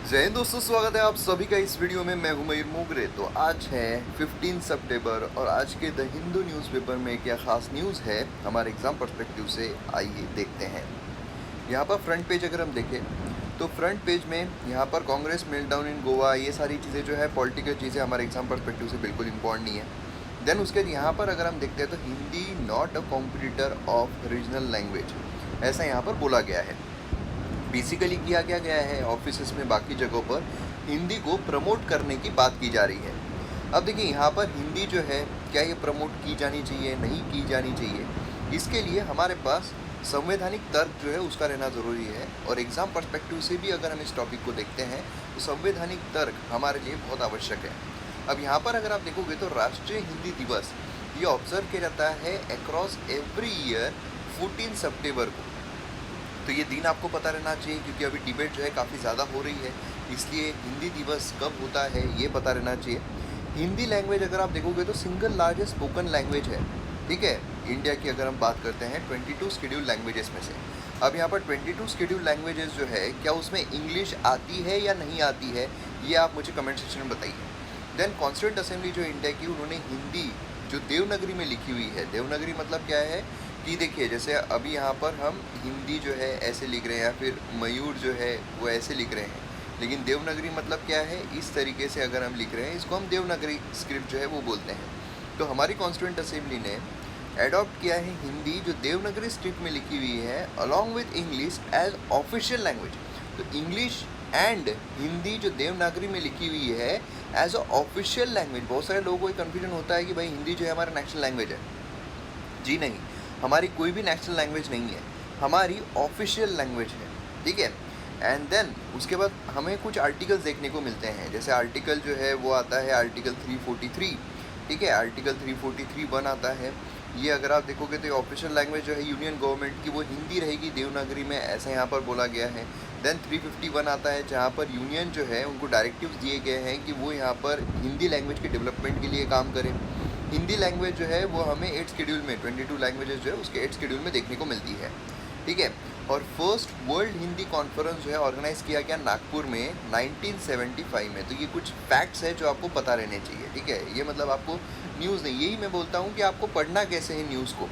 जय हिंद दोस्तों, स्वागत है आप सभी का इस वीडियो में। मैं हूं मयूर मोगरे। तो आज है 15 सितंबर और आज के द हिंदू न्यूज़पेपर में क्या ख़ास न्यूज़ है हमारे एग्ज़ाम पर्सपेक्टिव से, आइए देखते हैं। यहाँ पर फ्रंट पेज अगर हम देखें तो फ्रंट पेज में यहाँ पर कांग्रेस मेल्टडाउन इन गोवा, ये सारी चीज़ें जो है पॉलिटिकल चीज़ें हमारे एग्ज़ाम पर्सपेक्टिव से बिल्कुल इम्पॉर्टेंट नहीं है। देन उसके बाद यहाँ पर अगर हम देखते हैं तो Hindi not a competitor of regional language, ऐसा यहाँ पर बोला गया है। बेसिकली किया क्या गया है, ऑफिस में बाकी जगहों पर हिंदी को प्रमोट करने की बात की जा रही है। अब देखिए यहाँ पर हिंदी जो है क्या ये प्रमोट की जानी चाहिए, नहीं की जानी चाहिए, इसके लिए हमारे पास संवैधानिक तर्क जो है उसका रहना ज़रूरी है। और एग्ज़ाम पर्सपेक्टिव से भी अगर हम इस टॉपिक को देखते हैं तो संवैधानिक तर्क हमारे लिए बहुत आवश्यक है। अब यहाँ पर अगर आप देखोगे तो राष्ट्रीय हिंदी दिवस ये ऑब्जर्व किया जाता है अक्रॉस एवरी ईयर 14 सितंबर को। तो ये दिन आपको पता रहना चाहिए क्योंकि अभी डिबेट जो है काफ़ी ज़्यादा हो रही है, इसलिए हिंदी दिवस कब होता है ये पता रहना चाहिए। हिंदी लैंग्वेज अगर आप देखोगे तो सिंगल लार्जेस्ट स्पोकन लैंग्वेज है, ठीक है, इंडिया की अगर हम बात करते हैं 22 शेड्यूल लैंग्वेजेस में से। अब यहाँ पर 22 शेड्यूल लैंग्वेजेस जो है क्या उसमें इंग्लिश आती है या नहीं आती है, ये आप मुझे कमेंट सेक्शन में बताइए। देन कॉन्स्टिट्यूंट असेंबली जो इंडिया की, उन्होंने हिंदी जो देवनागरी में लिखी हुई है, देवनागरी मतलब क्या है कि देखिए जैसे अभी यहाँ पर हम हिंदी जो है ऐसे लिख रहे हैं या फिर मयूर जो है वो ऐसे लिख रहे हैं, लेकिन देवनागरी मतलब क्या है, इस तरीके से अगर हम लिख रहे हैं इसको हम देवनागरी स्क्रिप्ट जो है वो बोलते हैं। तो हमारी कॉन्स्टिट्यूंट असेंबली ने एडॉप्ट किया है हिंदी जो देवनागरी स्क्रिप्ट में लिखी हुई है along with English as official language. तो इंग्लिश एंड हिंदी जो देवनागरी में लिखी हुई है एज अ ऑफिशियल लैंग्वेज। बहुत सारे लोगों को कन्फ्यूजन होता है कि भाई हिंदी जो है हमारा नेशनल लैंग्वेज है। जी नहीं, हमारी कोई भी नेशनल लैंग्वेज नहीं है, हमारी ऑफिशियल लैंग्वेज है, ठीक है। एंड देन उसके बाद हमें कुछ आर्टिकल्स देखने को मिलते हैं, जैसे आर्टिकल जो है वो आता है आर्टिकल 343, ठीक है, आर्टिकल 343(1) आता है। ये अगर आप देखोगे तो ऑफिशियल लैंग्वेज जो है यूनियन गवर्नमेंट की वो हिंदी रहेगी देवनागरी में, ऐसा यहाँ पर बोला गया है। देन 351 आता है जहाँ पर यूनियन जो है उनको डायरेक्टिव्स दिए गए हैं कि वो यहाँ पर हिंदी लैंग्वेज के डेवलपमेंट के लिए काम करें। हिंदी लैंग्वेज जो है वो हमें 8 शेड्यूल में, 22 लैंग्वेजेस जो है उसके 8 शेड्यूल में देखने को मिलती है, ठीक है। और फर्स्ट वर्ल्ड हिंदी कॉन्फ्रेंस जो है ऑर्गेनाइज किया गया नागपुर में 1975 में। तो ये कुछ फैक्ट्स है जो आपको पता रहने चाहिए, ठीक है। ये मतलब आपको न्यूज़ नहीं, यही मैं बोलता हूँ कि आपको पढ़ना कैसे है न्यूज़ को,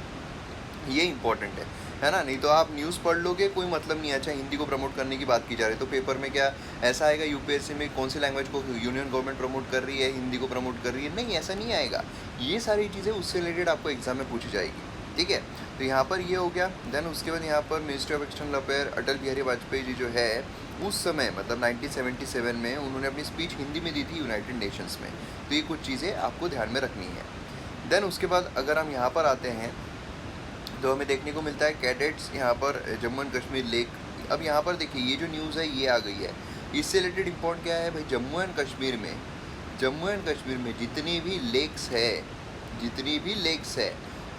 ये इंपॉर्टेंट है ना। नहीं तो आप न्यूज़ पढ़ लोगे कोई मतलब नहीं। अच्छा, हिंदी को प्रमोट करने की बात की जा रही है तो पेपर में क्या ऐसा आएगा यूपीएससी में कौन सी लैंग्वेज को यूनियन गवर्नमेंट प्रमोट कर रही है, हिंदी को प्रमोट कर रही है, नहीं ऐसा नहीं आएगा। ये सारी चीज़ें उससे रिलेटेड आपको एग्जाम में पूछी जाएगी, ठीक है। तो यहाँ पर ये हो गया। देन उसके बाद यहाँ पर minister of external affair Atal Bihari Vajpayee ji जो है उस समय मतलब 1977 में उन्होंने अपनी स्पीच हिंदी में दी थी यूनाइटेड नेशंस में। तो ये कुछ चीज़ें आपको ध्यान में रखनी है। देन उसके बाद अगर हम यहाँ पर आते हैं तो हमें देखने को मिलता है कैडेट्स यहाँ पर जम्मू एंड कश्मीर लेक। अब यहाँ पर देखिए ये जो न्यूज़ है ये आ गई है, इससे रिलेटेड इम्पोर्टेंट क्या है भाई, जम्मू एंड कश्मीर में जितनी भी लेक्स है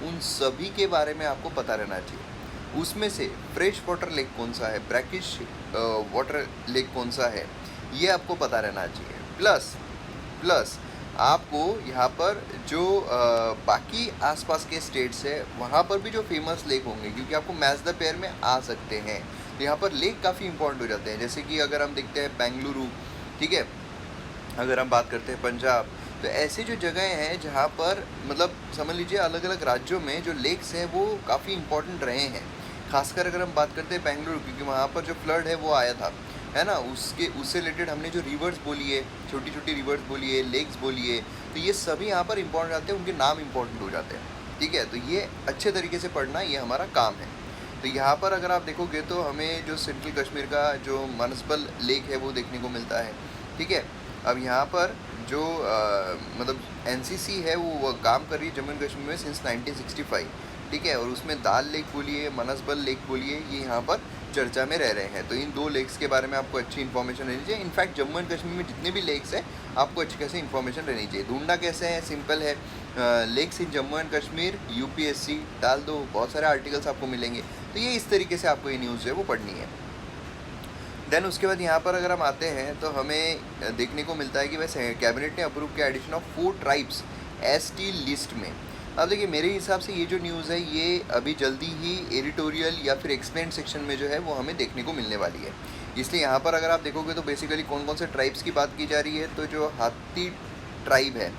उन सभी के बारे में आपको पता रहना चाहिए। उसमें से फ्रेश वाटर लेक कौन सा है, ब्रैकिश वाटर लेक कौन सा है, ये आपको पता रहना चाहिए। प्लस आपको यहाँ पर जो बाकी आसपास के स्टेट्स है वहाँ पर भी जो फेमस लेक होंगे, क्योंकि आपको मैच द पेयर में आ सकते हैं, तो यहाँ पर लेक काफ़ी इंपॉर्टेंट हो जाते हैं। जैसे कि अगर हम देखते हैं बेंगलुरु, ठीक है, अगर हम बात करते हैं पंजाब, तो ऐसी जो जगह हैं जहाँ पर मतलब समझ लीजिए अलग अलग राज्यों में जो लेक्स हैं वो काफ़ी इंपॉर्टेंट रहे हैं। खासकर अगर हम बात करते हैं बेंगलुरु, क्योंकि वहाँ पर जो फ्लड है वो आया था, है ना, उससे रिलेटेड हमने जो रिवर्स बोली है, छोटी छोटी रिवर्स बोली है, लेक्स बोली है, तो ये सभी यहाँ पर इंपॉर्टेंट आते हैं, उनके नाम इंपॉर्टेंट हो जाते हैं, ठीक है। तो ये अच्छे तरीके से पढ़ना ये हमारा काम है। तो यहाँ पर अगर आप देखोगे तो हमें जो सेंट्रल कश्मीर का जो मनसबल लेक है वो देखने को मिलता है, ठीक है। अब यहाँ पर जो मतलब एनसीसी है वो काम कर रही है जम्मू एंड कश्मीर में सिंस 1965, ठीक है। और उसमें दाल लेक बोलिए, मनसबल लेक बोलिए, ये यहाँ पर चर्चा में रह रहे हैं। तो इन दो लेक्स के बारे में आपको अच्छी इन्फॉर्मेशन रहनी चाहिए। इनफैक्ट जम्मू एंड कश्मीर में जितने भी लेक्स हैं आपको अच्छी खासी इन्फॉर्मेशन रहनी चाहिए। ढूंढना कैसे है, सिंपल है, lakes in Jammu and Kashmir UPSC डाल दो, बहुत सारे आर्टिकल्स आपको मिलेंगे। तो ये इस तरीके से आपको ये न्यूज़ जो है वो पढ़नी है। देन उसके बाद यहाँ पर अगर हम आते हैं तो हमें देखने को मिलता है कि वैसे कैबिनेट ने अप्रूव किया addition of 4 tribes ST list में। अब देखिए मेरे हिसाब से ये जो न्यूज़ है ये अभी जल्दी ही एडिटोरियल या फिर एक्सप्लेन सेक्शन में जो है वो हमें देखने को मिलने वाली है। इसलिए यहाँ पर अगर आप देखोगे तो बेसिकली कौन कौन से ट्राइब्स की बात की जा रही है, तो जो हाथी ट्राइब है,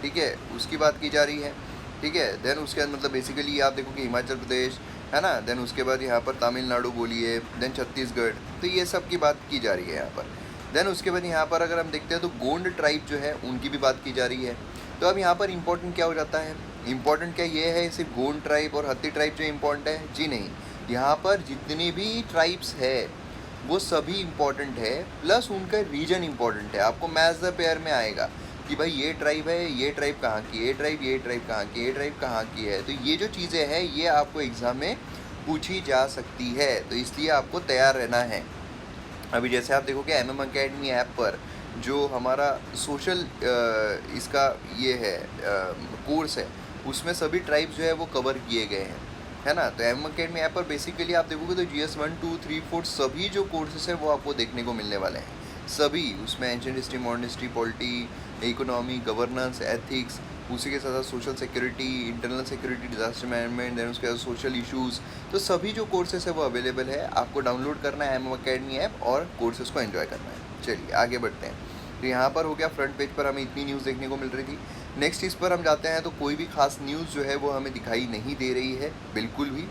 ठीक है, उसकी बात की जा रही है, ठीक है। देन उसके बाद मतलब बेसिकली आप देखोगे हिमाचल प्रदेश है ना, देन उसके बाद यहाँ पर तमिलनाडु बोलिए, देन छत्तीसगढ़, तो ये सब की बात की जा रही है यहाँ पर। देन उसके बाद यहाँ पर अगर हम देखते हैं तो गोंड ट्राइब जो है उनकी भी बात की जा रही है। तो अब यहाँ पर इम्पोर्टेंट क्या हो जाता है, इम्पोर्टेंट क्या ये है सिर्फ गोंड ट्राइब और हाथी ट्राइब जो इम्पोर्टेंट है, जी नहीं, यहाँ पर जितनी भी ट्राइब्स है वो सभी इम्पोर्टेंट है, प्लस उनका रीजन इम्पोर्टेंट है। आपको मैच द पेयर में आएगा कि भाई ये ट्राइब है, ये ट्राइब कहाँ की, ये ट्राइब कहाँ की, ये ट्राइब कहाँ की है। तो ये जो चीज़ें हैं ये आपको एग्ज़ाम में पूछी जा सकती है, तो इसलिए आपको तैयार रहना है। अभी जैसे आप देखोगे MM अकेडमी ऐप पर जो हमारा सोशल इसका ये है कोर्स है, उसमें सभी ट्राइब्स जो है वो कवर किए गए हैं, है ना। तो MM अकेडमी ऐप पर बेसिकली आप देखोगे तो GS 1 2 3 4 सभी जो कोर्सेस हैं वो आपको देखने को मिलने वाले हैं, सभी। उसमें ancient history, modern history, polity, economy, governance, ethics, उसी के साथ साथ social security, internal security, disaster management, then उसके बाद सोशल इश्यूज़, तो सभी जो कोर्सेस है वो अवेलेबल है। आपको डाउनलोड करना है MM अकेडमी ऐप और कोर्सेज को एंजॉय करना है। चलिए आगे बढ़ते हैं। तो यहाँ पर हो गया फ्रंट पेज पर हमें इतनी न्यूज़ देखने को मिल रही थी। नेक्स्ट इस पर हम जाते हैं तो कोई भी खास न्यूज़ जो है वो हमें दिखाई नहीं दे रही है बिल्कुल भी।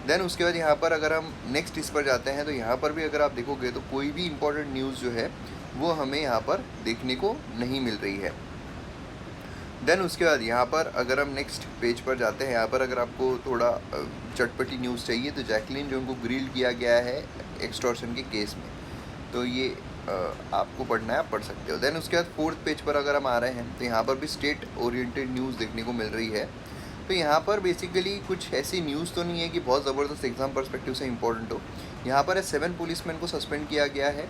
देन उसके बाद यहाँ पर अगर हम नेक्स्ट इस पर जाते हैं तो यहाँ पर भी अगर आप देखोगे तो कोई भी इम्पोर्टेंट न्यूज़ जो है वो हमें यहाँ पर देखने को नहीं मिल रही है। देन उसके बाद यहाँ पर अगर हम नेक्स्ट पेज पर जाते हैं, यहाँ पर अगर आपको थोड़ा चटपटी न्यूज़ चाहिए तो जैकलिन जो उनको ग्रिल किया गया है एक्सटॉर्शन के केस में, तो ये आपको पढ़ना है, आप पढ़ सकते हो। देन उसके बाद फोर्थ पेज पर अगर हम आ रहे हैं तो यहाँ पर भी स्टेट ओरिएंटेड न्यूज़ देखने को मिल रही है। तो यहाँ पर बेसिकली कुछ ऐसी न्यूज़ तो नहीं है कि बहुत ज़बरदस्त एग्ज़ाम पर्सपेक्टिव से इंपॉर्टेंट हो। यहाँ पर 7 पुलिसमैन को सस्पेंड किया गया है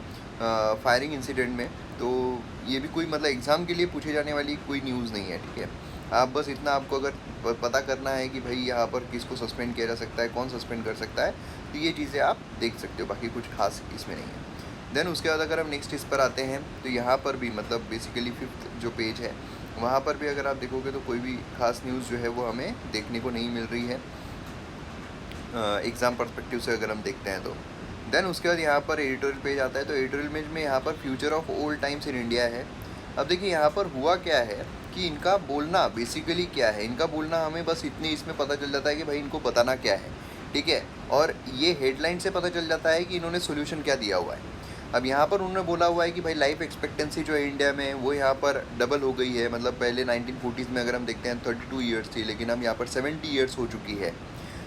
फायरिंग इंसिडेंट में, तो ये भी कोई मतलब एग्ज़ाम के लिए पूछे जाने वाली कोई न्यूज़ नहीं है, ठीक है। आप बस इतना आपको अगर पता करना है कि भाई यहाँ पर किसको सस्पेंड किया जा सकता है, कौन सस्पेंड कर सकता है, तो ये चीज़ें आप देख सकते हो, बाकी कुछ खास इसमें नहीं है। देन उसके बाद अगर हम नेक्स्ट इस पर आते हैं तो यहाँ पर भी मतलब बेसिकली 5th जो पेज है वहाँ पर भी अगर आप देखोगे तो कोई भी खास न्यूज़ जो है वो हमें देखने को नहीं मिल रही है एग्ज़ाम पर्सपेक्टिव से अगर हम देखते हैं तो। देन उसके बाद यहाँ पर एडिटोरियल पेज आता है, तो एडिटोरियल पेज में यहाँ पर future of old times in India है। अब देखिए यहाँ पर हुआ क्या है कि इनका बोलना बेसिकली क्या है, इनका बोलना हमें बस इतनी इसमें पता चल जाता है कि भाई इनको बताना क्या है, ठीक है, और ये हेडलाइन से पता चल जाता है कि इन्होंने सोल्यूशन क्या दिया हुआ है। अब यहाँ पर उन्होंने बोला हुआ है कि भाई लाइफ एक्सपेक्टेंसी जो है इंडिया में वो यहाँ पर डबल हो गई है, मतलब पहले 1940s में अगर हम देखते हैं 32 ईयर्स थी, लेकिन अब यहाँ पर 70 ईयर्स हो चुकी है।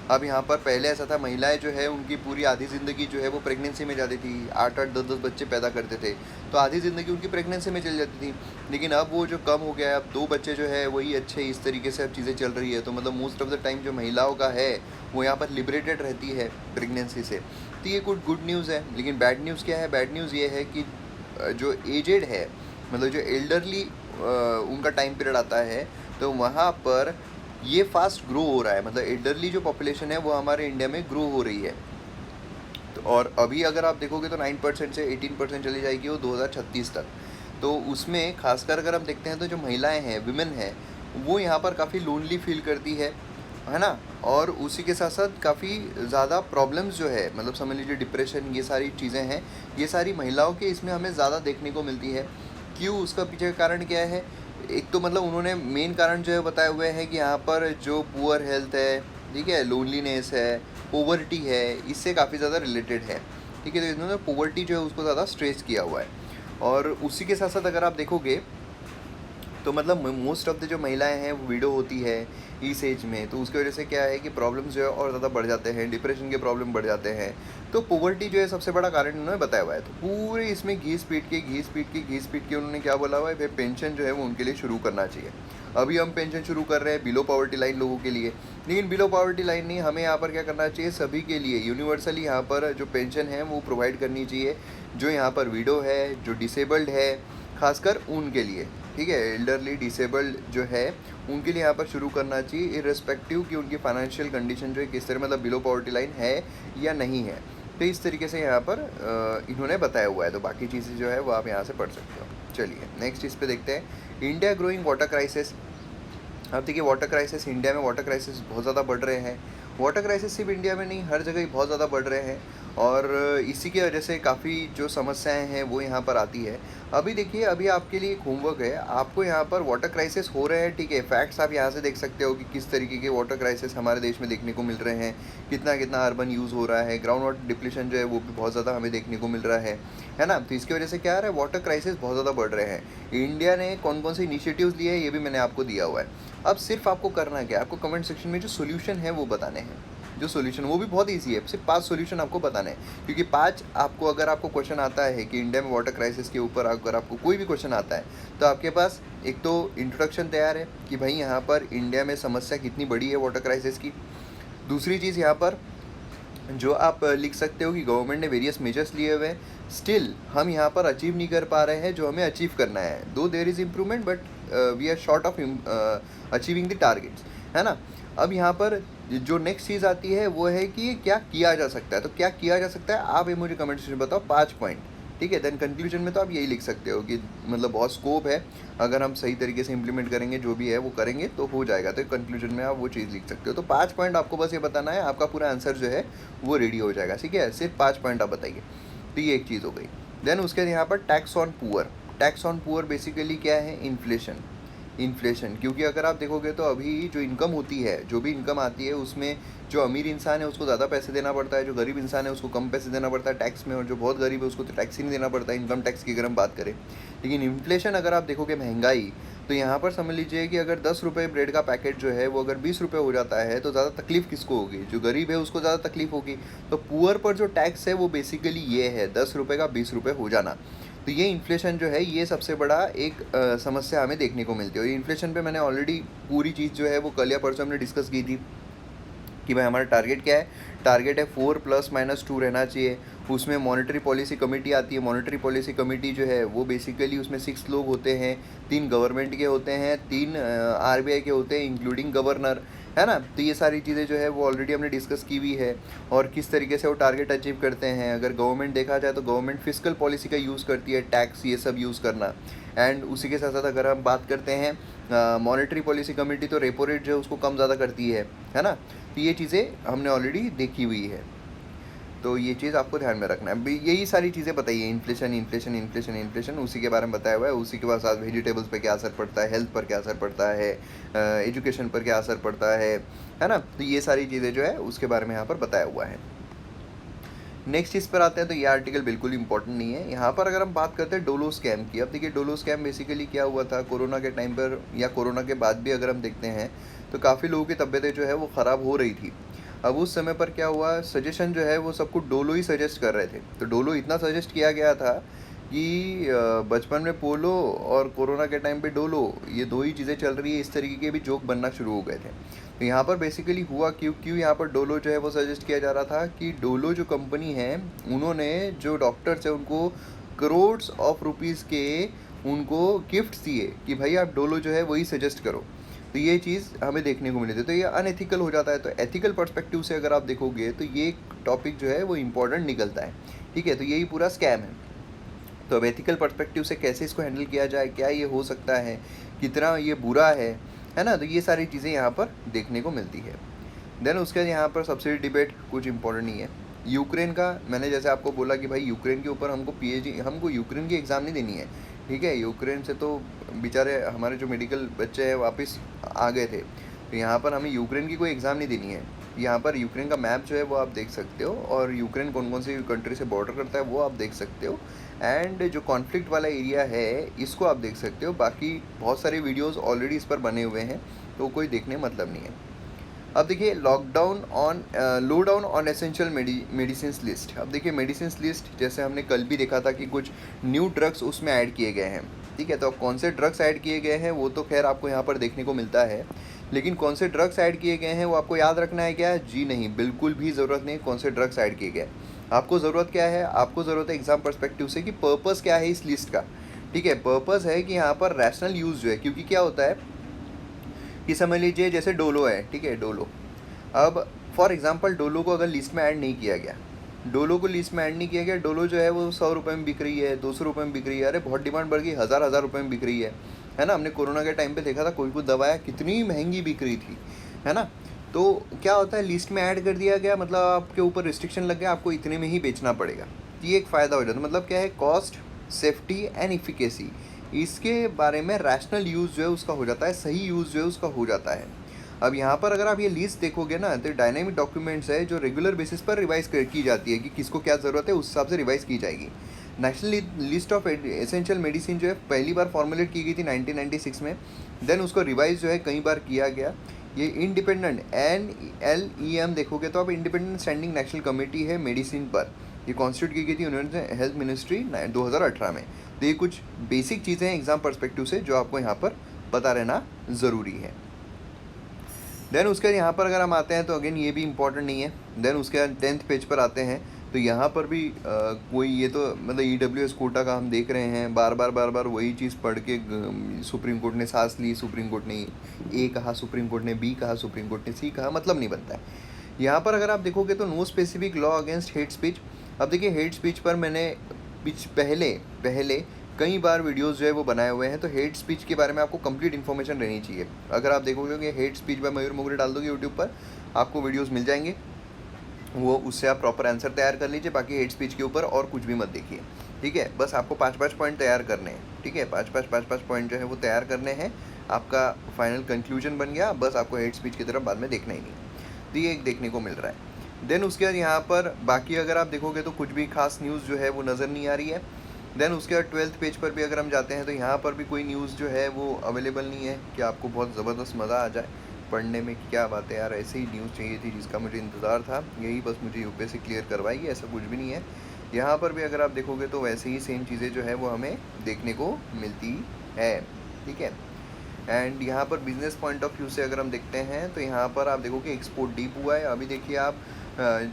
अब यहाँ पर पहले ऐसा था, महिलाएं जो है उनकी पूरी आधी ज़िंदगी जो है वो प्रेगनेंसी में जाती थी, 8-8 10-10 बच्चे पैदा करते थे, तो आधी ज़िंदगी उनकी प्रेगनेंसी में चल जाती थी। लेकिन अब वो जो कम हो गया है, अब 2 बच्चे जो है वही अच्छे, इस तरीके से अब चीज़ें चल रही है। तो मतलब मोस्ट ऑफ द टाइम जो महिलाओं का है वो यहाँ पर लिबरेटेड रहती है प्रेगनेंसी से, तो ये कुछ गुड न्यूज़ है। लेकिन बैड न्यूज़ क्या है, बैड न्यूज़ ये है कि जो एजेड है, मतलब जो एल्डरली उनका टाइम पीरियड आता है, तो वहाँ पर ये फास्ट ग्रो हो रहा है, मतलब एल्डरली जो पॉपुलेशन है वो हमारे इंडिया में ग्रो हो रही है। तो और अभी अगर आप देखोगे तो 9% से 18% चली जाएगी वो 2036 तक। तो उसमें खासकर अगर हम देखते हैं तो जो महिलाएं हैं, विमेन हैं, वो यहाँ पर काफ़ी लोनली फील करती है ना। और उसी के साथ साथ काफ़ी ज़्यादा प्रॉब्लम्स जो है, मतलब समझ लीजिए डिप्रेशन, ये सारी चीज़ें हैं, ये सारी महिलाओं के इसमें हमें ज़्यादा देखने को मिलती है। क्यों, उसका पीछे का कारण क्या है, एक तो मतलब उन्होंने मेन कारण जो है बताए हुए हैं कि यहाँ पर जो पुअर हेल्थ है, ठीक है, लोनलीनेस है, पोवर्टी है, इससे काफ़ी ज़्यादा रिलेटेड है, ठीक है। तो इन्होंने पोवर्टी जो है उसको ज़्यादा स्ट्रेस किया हुआ है। और उसी के साथ साथ अगर आप देखोगे तो मतलब मोस्ट ऑफ द जो महिलाएं हैं वो विडो होती है इस एज में, तो उसकी वजह से क्या है कि प्रॉब्लम्स जो है और ज़्यादा बढ़ जाते हैं, डिप्रेशन के प्रॉब्लम बढ़ जाते हैं। तो पोवर्टी जो है सबसे बड़ा कारण उन्होंने बताया हुआ है। तो पूरे इसमें घीस पीट के उन्होंने क्या बोला हुआ है, फिर पेंशन जो है वो उनके लिए शुरू करना चाहिए। अभी हम पेंशन शुरू कर रहे हैं बिलो पॉवर्टी लाइन लोगों के लिए, लेकिन बिलो पॉवर्टी लाइन नहीं, हमें यहाँ पर क्या करना चाहिए, सभी के लिए यूनिवर्सली यहाँ पर जो पेंशन है वो प्रोवाइड करनी चाहिए। जो यहाँ पर विडो है, जो डिसेबल्ड है, खासकर उनके लिए, ठीक है, एल्डरली डिसेबल्ड जो है उनके लिए यहाँ पर शुरू करना चाहिए, इर्रेस्पेक्टिव कि उनकी फाइनेंशियल कंडीशन जो है किस तरह, मतलब बिलो पॉवर्टी लाइन है या नहीं है। तो इस तरीके से यहाँ पर इन्होंने बताया हुआ है। तो बाकी चीज़ें जो है वो आप यहाँ से पढ़ सकते हो। चलिए नेक्स्ट इस पे देखते हैं, इंडिया ग्रोइंग वाटर क्राइसिस। अब देखिए वाटर क्राइसिस, इंडिया में वाटर क्राइसिस बहुत ज़्यादा बढ़ रहे हैं, वाटर क्राइसिस सिर्फ इंडिया में नहीं, हर जगह ही बहुत ज़्यादा बढ़ रहे हैं और इसी की वजह से काफ़ी जो समस्याएं हैं वो यहाँ पर आती है। अभी देखिए, अभी आपके लिए एक होमवर्क है, आपको यहाँ पर वाटर क्राइसिस हो रहे हैं, ठीक है, फैक्ट्स आप यहाँ से देख सकते हो कि किस तरीके के वाटर क्राइसिस हमारे देश में देखने को मिल रहे हैं, कितना कितना अर्बन यूज़ हो रहा है, ग्राउंड वाटर डिप्लीशन जो है वो भी बहुत ज़्यादा हमें देखने को मिल रहा है ना। तो इसकी वजह से क्या आ रहा है, वाटर क्राइसिस बहुत ज़्यादा बढ़ रहे हैं। इंडिया ने कौन कौन से इनिशिएटिव्स लिए हैं ये भी मैंने आपको दिया हुआ है। अब सिर्फ आपको करना क्या है, आपको कमेंट सेक्शन में जो सोल्यूशन है वो बताने हैं। जो सॉल्यूशन वो भी बहुत इजी है, सिर्फ 5 सॉल्यूशन आपको बताने हैं, क्योंकि 5 आपको, अगर आपको क्वेश्चन आता है कि इंडिया में वाटर क्राइसिस के ऊपर अगर आपको कोई भी क्वेश्चन आता है तो आपके पास एक तो इंट्रोडक्शन तैयार है कि भाई यहाँ पर इंडिया में समस्या कितनी बड़ी है वाटर क्राइसिस की। दूसरी चीज़ यहाँ पर जो आप लिख सकते हो कि गवर्नमेंट ने वेरियस मेजर्स लिए हुए हैं, स्टिल हम यहाँ पर अचीव नहीं कर पा रहे हैं जो हमें अचीव करना है। Though there is improvement but we are short of achieving the targets, है ना। अब यहाँ पर जो नेक्स्ट चीज़ आती है वो है कि क्या किया जा सकता है। तो क्या किया जा सकता है आप ये मुझे कमेंट सेक्शन में बताओ, 5 पॉइंट, ठीक है। देन कंक्लूजन में तो आप यही लिख सकते हो कि मतलब बहुत स्कोप है, अगर हम सही तरीके से इंप्लीमेंट करेंगे जो भी है वो करेंगे तो हो जाएगा। तो कंक्लूजन में आप वो चीज़ लिख सकते हो। तो 5 पॉइंट आपको बस ये बताना है, आपका पूरा आंसर जो है वो रेडी हो जाएगा, ठीक है। सिर्फ 5 पॉइंट आप बताइए। तो ये एक चीज़ हो गई। देन उसके बाद यहाँ पर tax on poor. Tax on poor basically क्या है, इन्फ्लेशन। क्योंकि अगर आप देखोगे तो अभी जो इनकम होती है, जो भी इनकम आती है उसमें जो अमीर इंसान है उसको ज़्यादा पैसे देना पड़ता है, जो गरीब इंसान है उसको कम पैसे देना पड़ता है टैक्स में, और जो बहुत गरीब है उसको तो टैक्स ही नहीं देना पड़ता है, इनकम टैक्स की अगर हम बात करें। लेकिन इन्फ्लेशन अगर आप देखोगे, महंगाई, तो यहाँ पर समझ लीजिए कि अगर 10 रुपये ब्रेड का पैकेट जो है वो अगर 20 रुपये हो जाता है तो ज़्यादा तकलीफ किसको होगी, जो गरीब है उसको ज़्यादा तकलीफ होगी। तो पुअर पर जो टैक्स है वो बेसिकली ये है 10 रुपये का 20 रुपये हो जाना। तो ये इन्फ्लेशन जो है ये सबसे बड़ा एक समस्या हमें देखने को मिलती है। और इन्फ्लेशन पे मैंने ऑलरेडी पूरी चीज़ जो है वो कल या परसों हमने डिस्कस की थी कि भाई हमारा टारगेट क्या है। टारगेट है 4 + -2 रहना चाहिए। उसमें मॉनेटरी पॉलिसी कमेटी आती है। मॉनेटरी पॉलिसी कमेटी जो है वो बेसिकली उसमें 6 लोग होते हैं, 3 गवर्नमेंट के होते हैं, 3 RBI के होते हैं इंक्लूडिंग गवर्नर, है ना। तो ये सारी चीज़ें जो है वो ऑलरेडी हमने डिस्कस की हुई है और किस तरीके से वो टारगेट अचीव करते हैं। अगर गवर्नमेंट देखा जाए तो गवर्नमेंट फिस्कल पॉलिसी का यूज़ करती है, टैक्स ये सब यूज़ करना। एंड उसी के साथ साथ अगर हम बात करते हैं मॉनेटरी पॉलिसी कमेटी, तो रेपो रेट जो है उसको कम ज़्यादा करती है ना। तो ये चीज़ें हमने ऑलरेडी देखी हुई है, तो ये चीज़ आपको ध्यान में रखना है। यही सारी चीज़ें बताइए, इन्फ्लेशन उसी के बारे में बताया हुआ है। उसी के बाद साथ वेजिटेबल्स पर क्या असर पड़ता है, हेल्थ पर क्या असर पड़ता है, एजुकेशन पर क्या असर पड़ता है ना। तो ये सारी चीज़ें जो है उसके बारे में यहाँ पर बताया हुआ है। नेक्स्ट चीज़ पर आते हैं, तो ये आर्टिकल बिल्कुल इंपॉर्टेंट नहीं है। यहाँ पर अगर हम बात करते हैं डोलो स्कैम की। अब देखिए डोलो स्कैम बेसिकली क्या हुआ था कोरोना के टाइम पर, या कोरोना के बाद भी अगर हम देखते हैं तो काफ़ी लोगों की तबीयतें जो है वो ख़राब हो रही थी। अब उस समय पर क्या हुआ, सजेशन जो है वो सबको डोलो ही सजेस्ट कर रहे थे। तो डोलो इतना सजेस्ट किया गया था कि बचपन में पोलो और कोरोना के टाइम पे डोलो, ये दो ही चीज़ें चल रही है, इस तरीके के भी जोक बनना शुरू हो गए थे। तो यहाँ पर बेसिकली हुआ क्यों यहाँ पर डोलो जो है वो सजेस्ट किया जा रहा था कि डोलो जो कंपनी है उन्होंने जो डॉक्टर्स है उनको करोड्स ऑफ रुपीज़ के उनको गिफ्ट दिए कि भाई आप डोलो जो है वही सजेस्ट करो। तो ये चीज़ हमें देखने को मिली थी। तो ये अनएथिकल हो जाता है। तो एथिकल पर्सपेक्टिव से अगर आप देखोगे तो ये टॉपिक जो है वो इम्पोर्टेंट निकलता है, ठीक है। तो यही पूरा स्कैम है। तो अब एथिकल पर्सपेक्टिव से कैसे इसको हैंडल किया जाए, क्या ये हो सकता है, कितना ये बुरा है ना। तो ये सारी चीज़ें यहाँ पर देखने को मिलती है। देन उसके बाद यहाँ पर सब्सिडी डिबेट कुछ इंपॉर्टेंट नहीं है। यूक्रेन का मैंने जैसे आपको बोला कि भाई यूक्रेन के ऊपर हमको PhD, हमको यूक्रेन की एग्ज़ाम नहीं देनी है, ठीक है। यूक्रेन से तो बेचारे हमारे जो मेडिकल बच्चे हैं वापस आ गए थे। तो यहाँ पर हमें यूक्रेन की कोई एग्ज़ाम नहीं देनी है। यहाँ पर यूक्रेन का मैप जो है वो आप देख सकते हो, और यूक्रेन कौन कौन सी कंट्री से बॉर्डर करता है वो आप देख सकते हो। एंड जो कॉन्फ्लिक्ट वाला एरिया है इसको आप देख सकते हो। बाकी बहुत सारे वीडियोस ऑलरेडी इस पर बने हुए हैं, तो कोई देखने मतलब नहीं है। अब देखिए low down on essential medicine list. अब देखिए मेडिसिन लिस्ट जैसे हमने कल भी देखा था कि कुछ न्यू ड्रग्स उसमें ऐड किए गए हैं, ठीक है। तो अब कौन से ड्रग्स ऐड किए गए हैं वो तो खैर आपको यहाँ पर देखने को मिलता है, लेकिन कौन से ड्रग्स ऐड किए गए हैं वो आपको याद रखना है क्या? जी नहीं, बिल्कुल भी ज़रूरत नहीं कौन से ड्रग्स ऐड किए गए। आपको ज़रूरत क्या है, आपको ज़रूरत है एग्जाम पर्सपेक्टिव से कि पर्पस क्या है इस लिस्ट का, ठीक है। पर्पस है कि यहाँ पर रैशनल यूज़ जो है, क्योंकि क्या होता है कि समझ लीजिए जैसे डोलो है, ठीक है। डोलो, अब फॉर एग्जांपल डोलो को अगर लिस्ट में ऐड नहीं किया गया, डोलो को लिस्ट में ऐड नहीं किया गया, डोलो जो है वो 100 रुपये में बिक रही है, 200 रुपये में बिक रही है, अरे बहुत डिमांड बढ़ गई, हज़ार रुपये में बिक रही है ना। हमने कोरोना के टाइम पे देखा था कोई दवाएं कितनी महंगी बिक रही थी, है ना। तो क्या होता है, लिस्ट में ऐड कर दिया गया, मतलब आपके ऊपर रिस्ट्रिक्शन लग गया, आपको इतने में ही बेचना पड़ेगा। तो ये एक फ़ायदा हो जाता है। मतलब क्या है, कॉस्ट, सेफ्टी एंड इफिकेसी, इसके बारे में रैशनल यूज़ जो है उसका हो जाता है, सही यूज़ जो है उसका हो जाता है। अब यहाँ पर अगर आप ये लिस्ट देखोगे ना, तो डायनेमिक डॉक्यूमेंट्स है जो रेगुलर बेसिस पर रिवाइज की जाती है कि किसको क्या ज़रूरत है, उस हिसाब से रिवाइज की जाएगी। National list of essential medicine जो है पहली बार फॉर्मुलेट की गई थी 1996 में। देन उसको रिवाइज जो है कई बार किया गया। ये इंडिपेंडेंट NLEM देखोगे तो आप इंडिपेंडेंट स्टैंडिंग नेशनल कमेटी है मेडिसिन पर, ये कॉन्स्टिट्यूट की गई थी यूनियन हेल्थ मिनिस्ट्री 2018 में। तो ये कुछ बेसिक चीज़ें हैं एग्जाम पर्सपेक्टिव से जो आपको यहाँ पर पता रहना ज़रूरी है। देन उसके बाद यहाँ पर अगर हम आते हैं तो अगेन ये भी इम्पॉर्टेंट नहीं है। देन उसके बाद 10th पेज पर आते हैं तो यहाँ पर भी कोई ये तो मतलब EWS कोटा का हम देख रहे हैं, बार बार वही चीज़ पढ़ के सुप्रीम कोर्ट ने सांस ली, सुप्रीम कोर्ट ने A कहा, सुप्रीम कोर्ट ने B कहा, सुप्रीम कोर्ट ने C कहा, मतलब नहीं बनता है। यहाँ पर अगर आप देखोगे तो no specific law against hate speech. अब देखिए हेट स्पीच पर मैंने पहले कई बार वीडियोस जो है वो बनाए हुए हैं, तो हेट स्पीच के बारे में आपको कंप्लीट इन्फॉर्मेशन रहनी चाहिए। अगर आप देखोगे कि हेट स्पीच बाय मयूर मोगरे डाल दोगे यूट्यूब पर, आपको वीडियोस मिल जाएंगे, वो उससे आप प्रॉपर आंसर तैयार कर लीजिए। बाकी हेट स्पीच के ऊपर और कुछ भी मत देखिए, ठीक है। बस आपको 5-5 पॉइंट तैयार करने हैं, ठीक है। 5-5 पॉइंट जो है वो तैयार करने हैं, आपका फाइनल कंक्लूजन बन गया। बस आपको हेट स्पीच की तरफ बाद में देखना ही नहीं। तो ये एक देखने को मिल रहा है। देन उसके बाद यहाँ पर बाकी अगर आप देखोगे तो कुछ भी खास न्यूज़ जो है वो नज़र नहीं आ रही है। देन उसके बाद 12th पेज पर भी अगर हम जाते हैं तो यहाँ पर भी कोई न्यूज़ जो है वो अवेलेबल नहीं है कि आपको बहुत ज़बरदस्त मज़ा आ जाए पढ़ने में। क्या बात है यार, ऐसे ही न्यूज़ चाहिए थी जिसका मुझे इंतज़ार था, यही बस मुझे यूपीएससी क्लियर करवाई, ऐसा कुछ भी नहीं है। यहाँ पर भी अगर आप देखोगे तो वैसे ही सेम चीज़ें जो है वो हमें देखने को मिलती है, ठीक है। एंड यहाँ पर बिजनेस पॉइंट ऑफ व्यू से अगर हम देखते हैं तो यहाँ पर आप देखोगे एक्सपोर्ट डीप हुआ है। अभी देखिए आप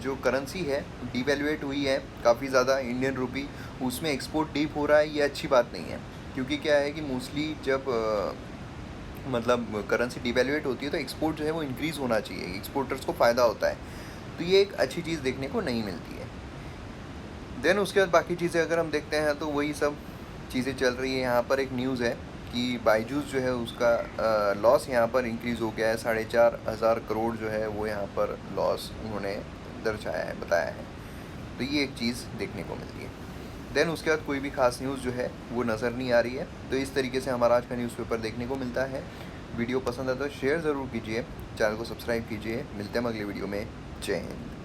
जो करेंसी है डिवैल्यूएट हुई है काफ़ी ज़्यादा, इंडियन रुपी, उसमें एक्सपोर्ट डीप हो रहा है, ये अच्छी बात नहीं है। क्योंकि क्या है कि मोस्टली जब मतलब करेंसी डिवैल्यूएट होती है तो एक्सपोर्ट जो है वो इंक्रीज़ होना चाहिए, एक्सपोर्टर्स को फ़ायदा होता है। तो ये एक अच्छी चीज़ देखने को नहीं मिलती है। देन उसके बाद बाकी चीज़ें अगर हम देखते हैं तो वही सब चीज़ें चल रही है। यहाँ पर एक न्यूज़ है कि बायजूस जो है उसका लॉस यहाँ पर इंक्रीज़ हो गया है, 4,500 करोड़ जो है वो यहाँ पर लॉस उन्होंने दर्शाया है, बताया है। तो ये एक चीज़ देखने को मिलती है। देन उसके बाद कोई भी खास न्यूज़ जो है वो नज़र नहीं आ रही है। तो इस तरीके से हमारा आज का न्यूज़पेपर देखने को मिलता है। वीडियो पसंद आता है तो शेयर ज़रूर कीजिए, चैनल को सब्सक्राइब कीजिए। मिलते हैं अगले वीडियो में। जय हिंद।